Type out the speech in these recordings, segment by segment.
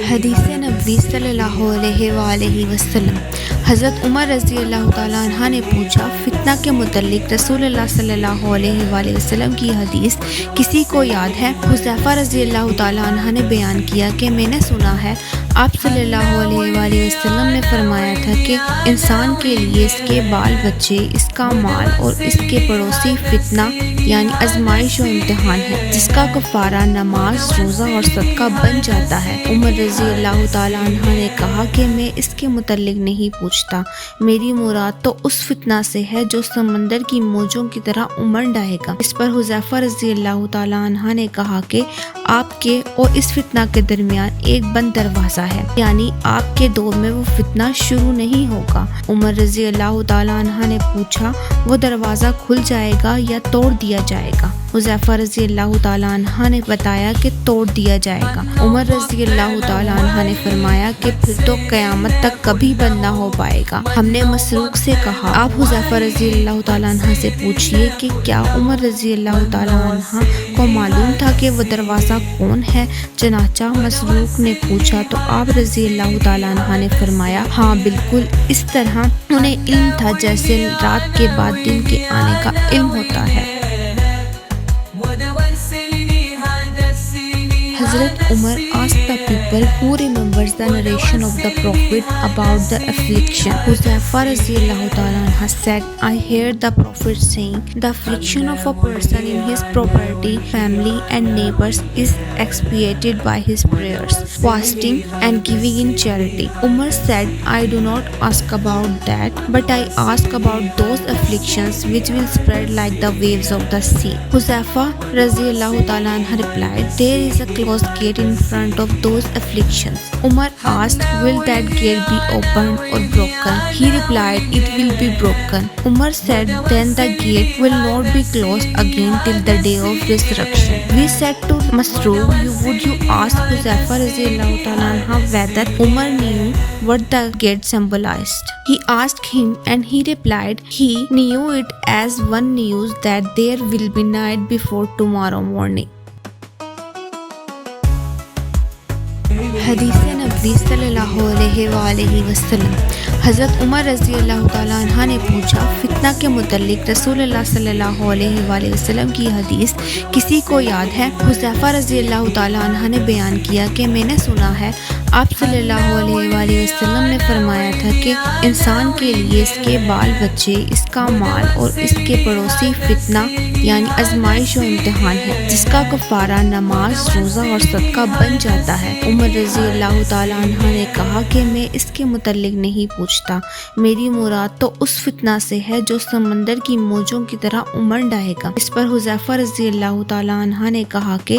حدیث نبوی صلی اللہ علیہ وآلہ وسلم۔ حضرت عمر رضی اللہ تعالیٰ عنہ نے پوچھا، فتنہ کے متعلق رسول اللہ صلی اللہ علیہ وآلہ وسلم کی حدیث کسی کو یاد ہے؟ حذیفہ رضی اللہ تعالیٰ عنہ نے بیان کیا کہ میں نے سنا ہے آپ صلی اللہ علیہ وآلہ وسلم نے فرمایا تھا کہ انسان کے لیے اس کے بال بچے، اس کا مال اور اس کے پڑوسی فتنہ یعنی آزمائش و امتحان ہے، جس کا کفارہ نماز، روزہ اور صدقہ بن جاتا ہے۔ عمر رضی اللہ تعالیٰ عنہ نے کہا کہ میں اس کے متعلق نہیں پوچھتا، میری مراد تو اس فتنہ سے ہے جو سمندر کی موجوں کی طرح امنڈ آئے گا۔ اس پر حذیفہ رضی اللہ تعالیٰ عنہ نے کہا کہ آپ کے اور اس فتنہ کے درمیان ایک بند دروازہ ہے، یعنی آپ کے دور میں وہ فتنہ شروع نہیں ہوگا۔ عمر رضی اللہ تعالیٰ عنہ نے پوچھا، وہ دروازہ کھل جائے گا یا توڑ دیا جائے گا؟ حذیفہ رضی اللہ تعالیٰ عنہ نے بتایا کہ توڑ دیا جائے گا۔ عمر رضی اللہ تعالیٰ عنہ نے فرمایا کہ پھر تو قیامت تک کبھی بند نہ ہو پائے گا۔ ہم نے مسروق سے کہا، آپ حذیفہ رضی اللہ تعالیٰ عنہ سے پوچھئے کہ کیا عمر رضی اللہ تعالیٰ عنہ کو معلوم تھا کہ وہ دروازہ کون ہے؟ چنانچہ مسروق نے پوچھا تو آپ رضی اللہ تعالیٰ عنہ نے فرمایا، ہاں بالکل اس طرح انہیں علم تھا جیسے رات کے بعد دن کے آنے کا علم ہوتا ہے۔ Hazrat Umar asked the people who remembers the narration of the Prophet about the affliction. Huzaifa radhiyallahu ta'ala anha said, I heard the Prophet saying, the affliction of a person in his property, family and neighbors is expiated by his prayers, fasting and giving in charity. Umar said, I do not ask about that, but I ask about those afflictions which will spread like the waves of the sea. Huzaifa radhiyallahu ta'ala anha replied, there is a closed gate in front of those afflictions. Umar asked, will that gate be opened or broken? He replied, it will be broken. Umar said, then the gate will not be closed again till the day of resurrection. We said to Masruq, would you ask Huzaifa radhiyallahu ta'ala anha whether Umar knew what the gate symbolized? He asked him and he replied, he knew it as one knows that there will be night before tomorrow morning. حدیث نبوی صلی اللہ علیہ وآلہ وسلم۔ حضرت عمر رضی اللہ تعالیٰ عنہ نے پوچھا، فتنہ کے متعلق رسول اللہ صلی اللہ علیہ وآلہ وسلم کی حدیث کسی کو یاد ہے؟ حذیفہ رضی اللہ تعالیٰ عنہ نے بیان کیا کہ میں نے سنا ہے آپ صلی اللہ علیہ وآلہ وسلم نے فرمایا تھا کہ انسان کے لیے اس کے بال بچے، اس کا مال اور اس کے پڑوسی فتنہ یعنی آزمائش و امتحان ہے، جس کا کفارہ نماز، روزہ اور صدقہ بن جاتا ہے۔ عمر رضی اللہ تعالیٰ عنہ نے کہا کہ میں اس کے متعلق نہیں پوچھتا، میری مراد تو اس فتنہ سے ہے جو سمندر کی موجوں کی طرح امنڈ آئے گا۔ اس پر حذیفہ رضی اللہ تعالیٰ عنہ نے کہا کہ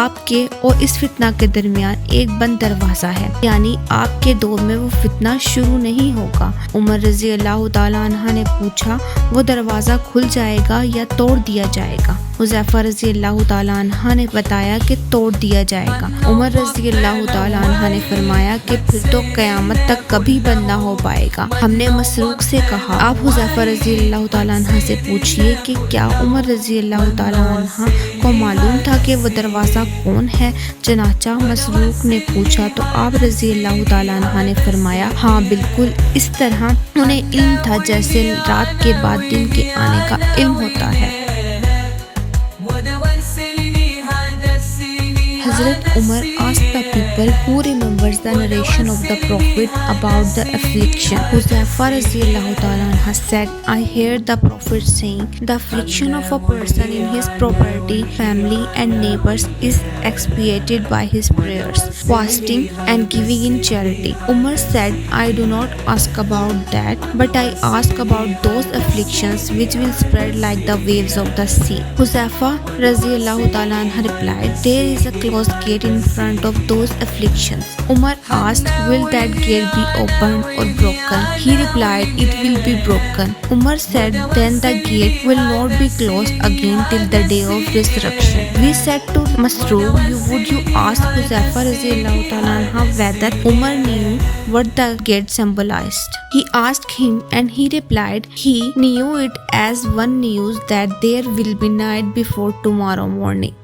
آپ کے اور اس فتنہ کے درمیان ایک بند دروازہ ہے، یعنی آپ کے دور میں وہ فتنہ شروع نہیں ہوگا۔ عمر رضی اللہ تعالیٰ عنہ نے پوچھا، وہ دروازہ کھل جائے گا یا توڑ دیا جائے گا؟ حذیفہ رضی اللہ تعالیٰ عنہ نے بتایا کہ توڑ دیا جائے گا۔ عمر رضی اللہ تعالیٰ عنہ نے فرمایا کہ پھر تو قیامت تک کبھی بند نہ ہو پائے گا۔ ہم نے مسروق سے کہا، آپ حذیفہ رضی اللہ تعالیٰ عنہ سے پوچھئے کہ کیا عمر رضی اللہ تعالیٰ عنہ کو معلوم تھا کہ وہ دروازہ کون ہے؟ چنانچہ مسروق نے پوچھا تو آپ رضی اللہ تعالیٰ عنہ نے فرمایا، ہاں بالکل اس طرح انہیں علم تھا جیسے رات کے بعد دن کے آنے کا علم ہوتا ہے۔ Hazrat Umar asked the people who remembers the narration of the Prophet about the affliction. Huzaifa radhiyallahu ta'ala anha said, I heard the Prophet saying, the affliction of a person in his property, family and neighbors is expiated by his prayers, fasting and giving in charity. Umar said, I do not ask about that, but I ask about those afflictions which will spread like the waves of the sea. Huzaifa radhiyallahu ta'ala anha replied, there is a closed closed gate in front of those afflictions. Umar asked, will that gate be opened or broken? He replied, it will be broken. Umar said, then the gate will not be closed again till the day of resurrection. We said to Masruq, would you ask Huzaifa radiallahu ta'ala anha whether Umar knew what the gate symbolized? He asked him and he replied, he knew it as one knew that there will be night before tomorrow morning.